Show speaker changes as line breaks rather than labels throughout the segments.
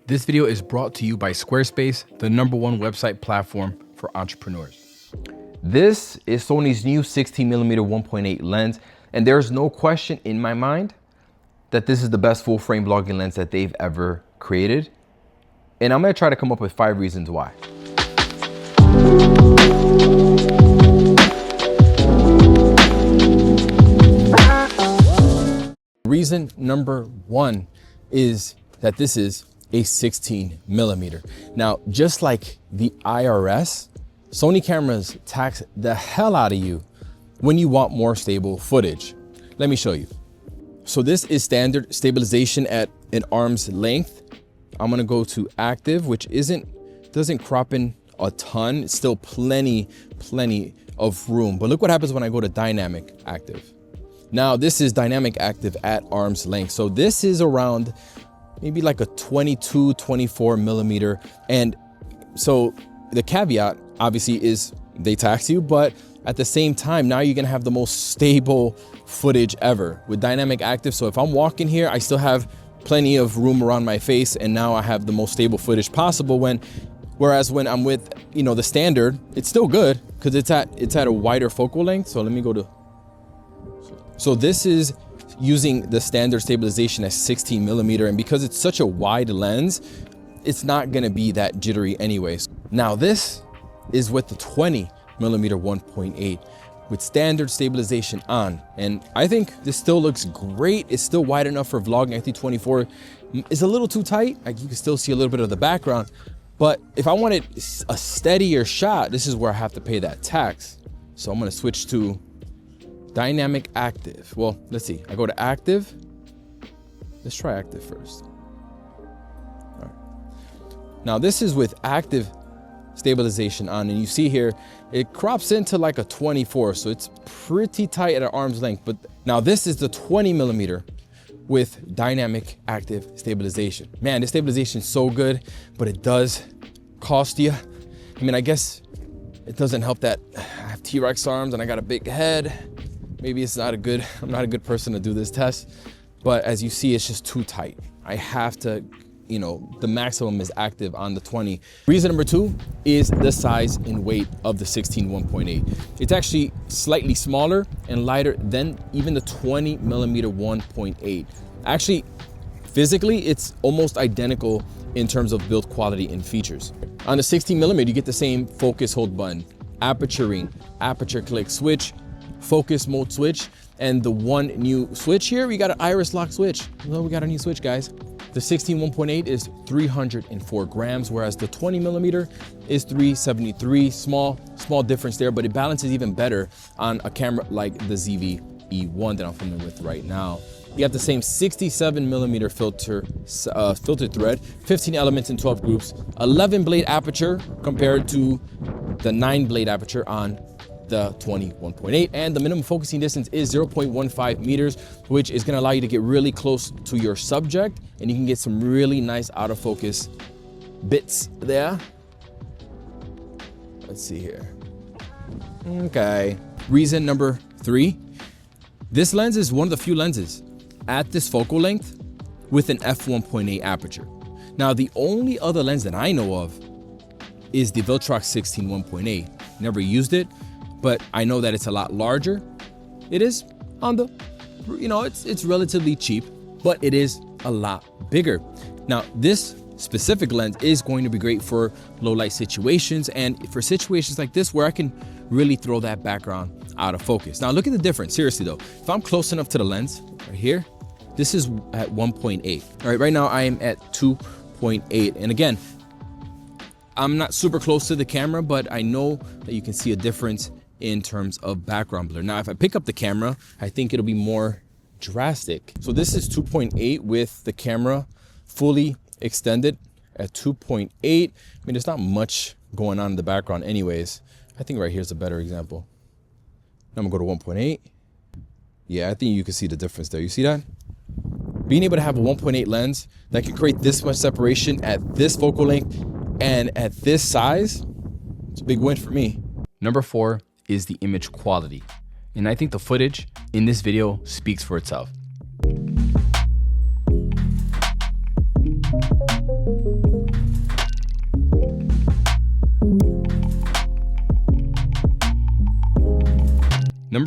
This video is brought to you by Squarespace, the #1 website platform for entrepreneurs.
This is Sony's new 16mm 1.8 lens, and there's no question in my mind that this is the best full frame vlogging lens that they've ever created. And I'm gonna try to come up with 5 reasons why.
Reason number 1 is that this is a 16mm. Now, just like the IRS, Sony cameras tax the hell out of you when you want more stable footage. Let me show you. So this is standard stabilization at an arm's length. I'm gonna go to active, which doesn't crop in a ton. It's still plenty of room. But look what happens when I go to dynamic active. Now this is dynamic active at arm's length. So this is around maybe like a 22, 24mm. And so the caveat obviously is they tax you, but at the same time, now you're gonna have the most stable footage ever with dynamic active. So if I'm walking here, I still have plenty of room around my face, and now I have the most stable footage possible. Whereas when I'm with, the standard, it's still good because it's at a wider focal length. So let me go to, so this is using the standard stabilization at 16mm, and because it's such a wide lens, it's not gonna be that jittery anyways. Now this is with the 20mm 1.8 with standard stabilization on, and I think this still looks great. It's still wide enough for vlogging. I think 24 is a little too tight. Like, you can still see a little bit of the background, but if I wanted a steadier shot, this is where I have to pay that tax. So I'm gonna switch to dynamic active. Well, let's see. I go to active. Let's try active first. All right. Now this is with active stabilization on, and you see here, it crops into like a 24. So it's pretty tight at an arm's length. But now this is the 20mm with dynamic active stabilization. Man, this stabilization is so good, but it does cost you. I mean, I guess it doesn't help that I have T-Rex arms and I got a big head. Maybe I'm not a good person to do this test, but as you see, it's just too tight. I have to, the maximum is active on the 20. Reason number 2 is the size and weight of the 16 1.8. It's actually slightly smaller and lighter than even the 20mm 1.8. Actually, physically, it's almost identical in terms of build quality and features. On the 16mm, you get the same focus hold button, aperture ring, aperture click switch, focus mode switch, and the one new switch here, we got an iris lock switch. Well, we got a new switch, guys. The 16 1.8 is 304 grams, whereas the 20mm is 373. Small difference there, but it balances even better on a camera like the ZV-E1 that I'm filming with right now. You have the same 67mm filter thread, 15 elements in 12 groups, 11 blade aperture compared to the 9 blade aperture on the 20 1.8, and the minimum focusing distance is 0.15 meters, which is going to allow you to get really close to your subject, and you can get some really nice out of focus bits there. Let's see here. Okay. Reason number 3, this lens is one of the few lenses at this focal length with an f1.8 aperture. Now, the only other lens that I know of is the Viltrox 16 1.8. Never used it, but I know that it's a lot larger. It is on the, it's relatively cheap, but it is a lot bigger. Now, this specific lens is going to be great for low light situations and for situations like this where I can really throw that background out of focus. Now, look at the difference. Seriously though, if I'm close enough to the lens right here, this is at 1.8. All right, right now I am at 2.8. And again, I'm not super close to the camera, but I know that you can see a difference in terms of background blur. Now, if I pick up the camera, I think it'll be more drastic. So this is 2.8 with the camera fully extended at 2.8. I mean, there's not much going on in the background anyways. I think right here's a better example. Now I'm gonna go to 1.8. Yeah, I think you can see the difference there. You see that? Being able to have a 1.8 lens that can create this much separation at this focal length and at this size, it's a big win for me. Number 4 is the image quality, and I think the footage in this video speaks for itself.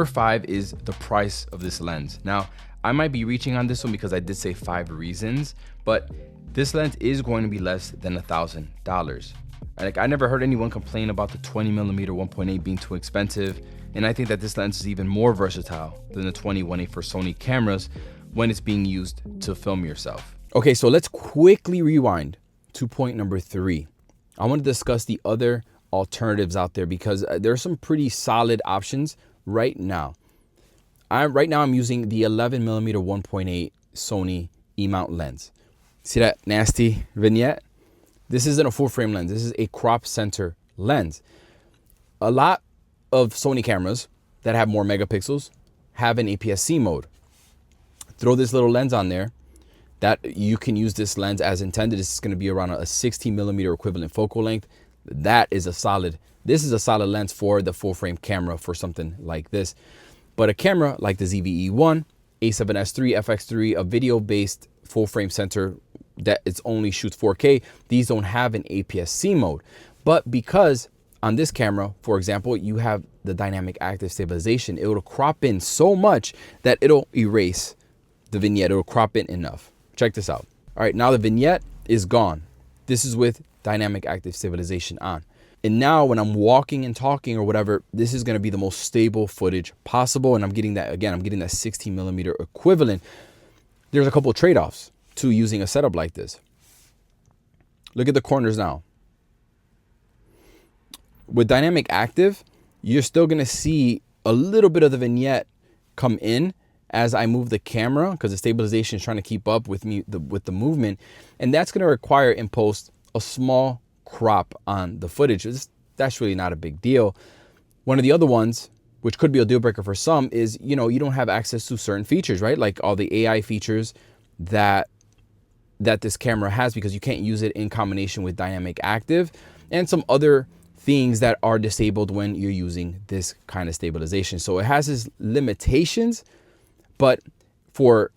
Number 5 is the price of this lens. Now, I might be reaching on this one because I did say 5 reasons, but this lens is going to be less than $1,000. Like, I never heard anyone complain about the 20mm 1.8 being too expensive, and I think that this lens is even more versatile than the 20-1.8 for Sony cameras when it's being used to film yourself. Okay, so let's quickly rewind to point number 3. I want to discuss the other alternatives out there because there are some pretty solid options right now. I'm using the 11mm 1.8 Sony E-mount lens. See that nasty vignette? This isn't a full frame lens. This is a crop center lens. A lot of Sony cameras that have more megapixels have an APS-C mode. Throw this little lens on there that you can use this lens as intended. This is going to be around a 16mm equivalent focal length. This is a solid lens for the full frame camera for something like this. But a camera like the ZVE1, A7S III, FX3, a video-based full frame sensor that it's only shoots 4K, these don't have an APS-C mode. But because on this camera, for example, you have the dynamic active stabilization, it'll crop in so much that it'll erase the vignette. It'll crop in enough. Check this out. All right, now the vignette is gone. This is with dynamic active stabilization on. And now when I'm walking and talking or whatever, this is going to be the most stable footage possible. And I'm getting that, again, I'm getting that 16mm equivalent. There's a couple of trade-offs to using a setup like this. Look at the corners now. With dynamic active, you're still going to see a little bit of the vignette come in as I move the camera because the stabilization is trying to keep up with me with the movement. And that's going to require in post a small crop on the footage. That's really not a big deal. One of the other ones, which could be a deal breaker for some, is, you know, you don't have access to certain features, right? Like all the AI features that this camera has, because you can't use it in combination with dynamic active, and some other things that are disabled when you're using this kind of stabilization. So it has its limitations, but for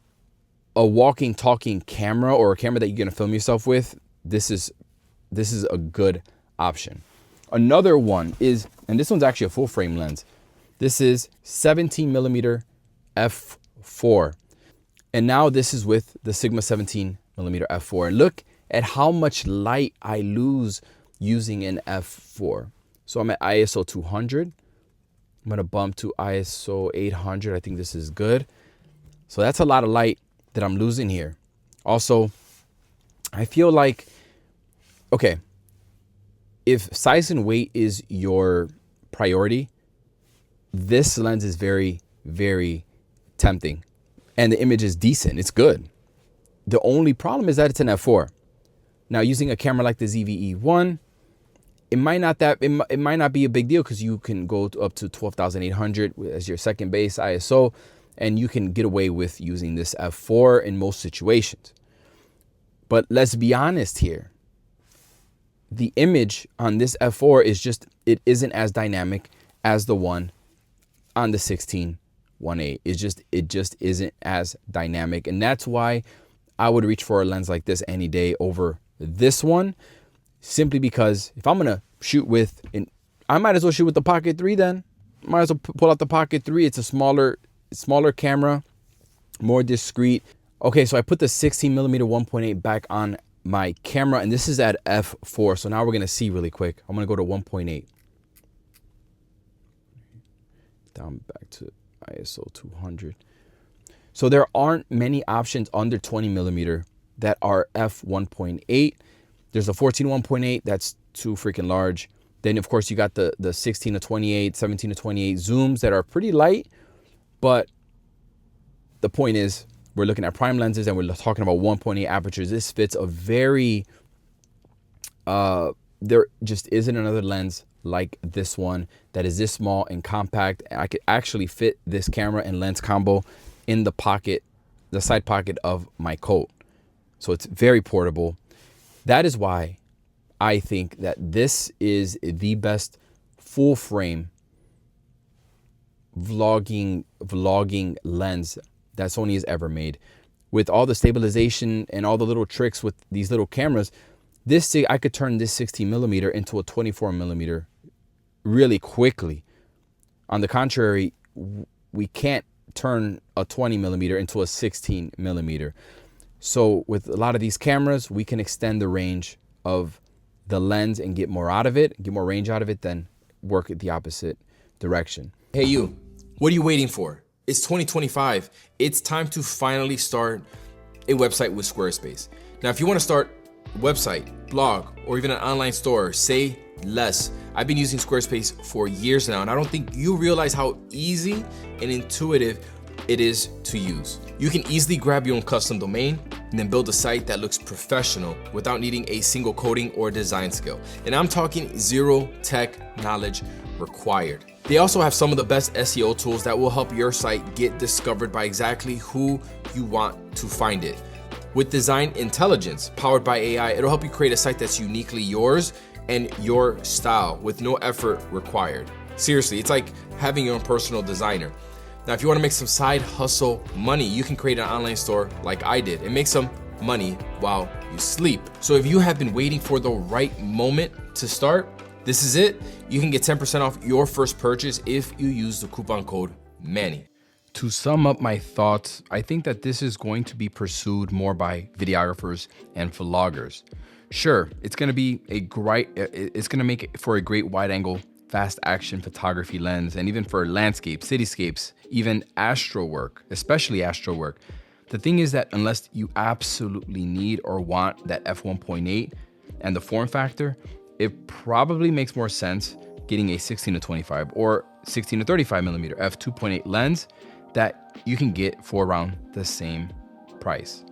a walking, talking camera or a camera that you're going to film yourself with, this is a good option. Another one is, and this one's actually a full frame lens. This is 17mm f4. And now this is with the Sigma 17mm f4. And look at how much light I lose using an f4. So I'm at ISO 200. I'm going to bump to ISO 800. I think this is good. So that's a lot of light that I'm losing here. Also, I feel like, okay, if size and weight is your priority, this lens is very, very tempting. And the image is decent. It's good. The only problem is that it's an f4. Now, using a camera like the ZVE1, it might not be a big deal because you can go up to 12,800 as your second base ISO, and you can get away with using this f4 in most situations. But let's be honest here. The image on this f4 is just, it isn't as dynamic as the one on the 16-1.8. It just isn't as dynamic. And that's why I would reach for a lens like this any day over this one, simply because if I'm going to shoot with, I might as well shoot with the Pocket 3 then. Might as well pull out the Pocket 3. It's a smaller camera, more discreet. Okay, so I put the 16mm 1.8 back on my camera, and this is at f4. So now we're going to see really quick. I'm going to go to 1.8. Down back to ISO 200. So there aren't many options under 20mm that are f1.8. There's a 14-1.8 that's too freaking large. Then of course you got the 16-28, 17-28 zooms that are pretty light. But the point is, we're looking at prime lenses and we're talking about 1.8 apertures. This fits a very, there just isn't another lens like this one that is this small and compact. I could actually fit this camera and lens combo in the pocket, the side pocket of my coat. So it's very portable. That is why I think that this is the best full frame vlogging lens that Sony has ever made. With all the stabilization and all the little tricks with these little cameras, I could turn this 16mm into a 24mm really quickly. On the contrary, we can't turn a 20 millimeter into a 16 millimeter. So with a lot of these cameras, we can extend the range of the lens and get more out of it, get more range out of it, than work at the opposite direction. Hey you, what are you waiting for? It's 2025. It's time to finally start a website with Squarespace. Now, if you want to start a website, blog, or even an online store, say less. I've been using Squarespace for years now, and I don't think you realize how easy and intuitive it is to use. You can easily grab your own custom domain and then build a site that looks professional without needing a single coding or design skill. And I'm talking zero tech knowledge required. They also have some of the best SEO tools that will help your site get discovered by exactly who you want to find it. With design intelligence powered by AI, it'll help you create a site that's uniquely yours and your style with no effort required. Seriously, it's like having your own personal designer. Now, if you want to make some side hustle money, you can create an online store like I did and make some money while you sleep. So if you have been waiting for the right moment to start, this is it. You can get 10% off your first purchase if you use the coupon code Manny. To sum up my thoughts, I think that this is going to be pursued more by videographers and vloggers. Sure, it's going to make it for a great wide angle, fast action photography lens, and even for landscapes, cityscapes, even astro work, especially astro work. The thing is that unless you absolutely need or want that f1.8 and the form factor, it probably makes more sense getting a 16 to 25 or 16 to 35 millimeter f2.8 lens that you can get for around the same price.